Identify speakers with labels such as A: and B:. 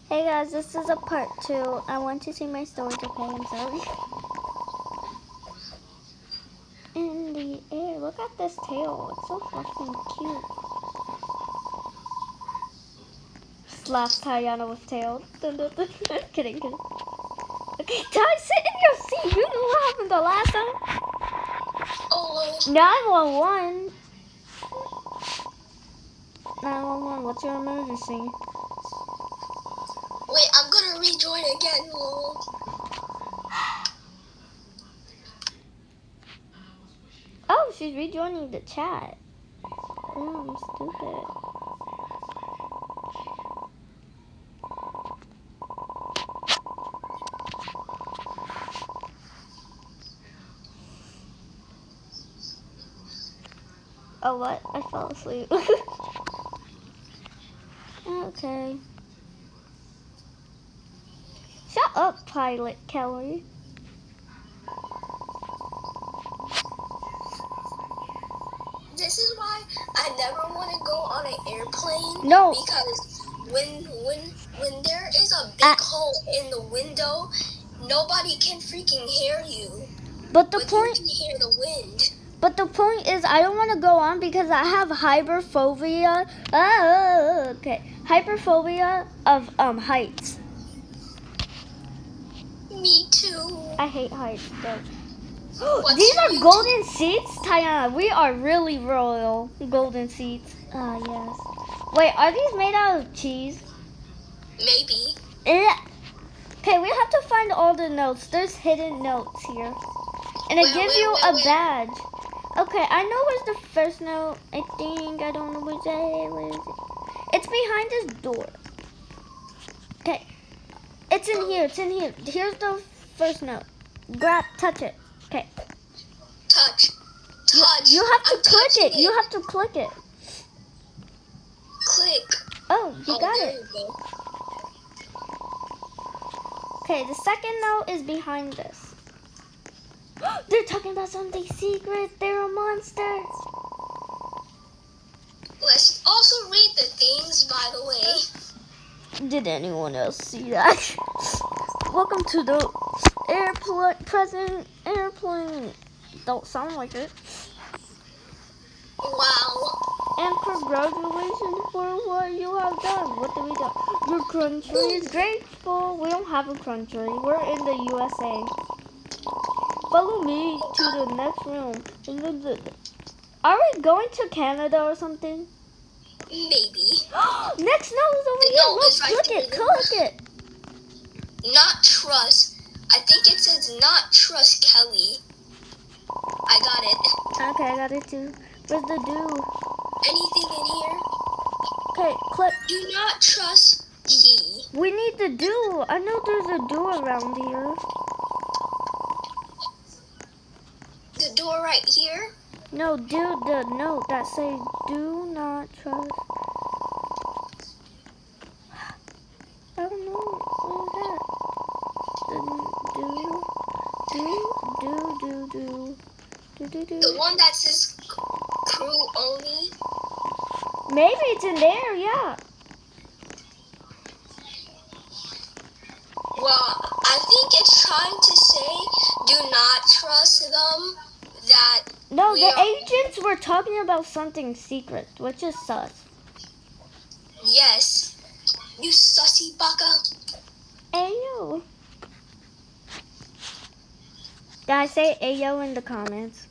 A: Hey guys, this is a part 2. I want to see my story, okay? I'm sorry. In the air, look at this tail. It's so fucking cute. Slaps Tayana with tail. Kidding. Okay, Ty, sit in your seat. You know what happened the last time?
B: Oh.
A: 911. 911, what's your emergency?
B: Wait, I'm gonna rejoin again, lol.
A: Oh, she's rejoining the chat. Oh, I'm stupid. Oh, what? I fell asleep. Okay. Shut up, Pilot Kelly.
B: This is why I never want to go on an airplane.
A: No.
B: Because when there is a big hole in the window, nobody can freaking hear you.
A: But
B: you can hear the wind.
A: But the point is, I don't want to go on because I have hyperphobia. Okay, hyperphobia of heights.
B: Me too.
A: I hate heights, though. These are golden seats, Tayana. We are really royal. Golden seats. Yes. Wait, are these made out of cheese?
B: Maybe.
A: Okay, we have to find all the notes. There's hidden notes here. And it gives you a badge. Okay, I know where's the first note. I think. I don't know where is it. It's behind this door. Okay. It's in here. It's in here. Here's the first note. Touch it. Okay.
B: Touch.
A: You have to click it. You have to click it.
B: Click.
A: Oh, you got
B: there
A: it.
B: You go.
A: Okay, the second note is behind this. They're talking about something secret. They're a monster.
B: Let's also read the things, by the way.
A: Did anyone else see that? Welcome to the airplane. Don't sound like it.
B: Wow.
A: And congratulations for what you have done. What do we do? Your country is grateful. We don't have a country. We're in the USA. Follow me to the next room. Are we going to Canada or something?
B: Maybe.
A: Next note is over here. Look, click it.
B: Not trust. I think it says not trust Kelly. I got it.
A: Okay, I got it too. Where's the do?
B: Anything in here?
A: Okay, click.
B: Do not trust he.
A: We need the do. I know there's a do around here.
B: The door right here?
A: No, do the note that says do not trust. I don't know. What is that? Do.
B: The one that says crew only?
A: Maybe it's in there, yeah.
B: Well, I think it's trying to say do not trust them.
A: No, the agents were talking about something secret, which is sus.
B: Yes. You sussy baka.
A: Ayo. Guys, say ayo in the comments.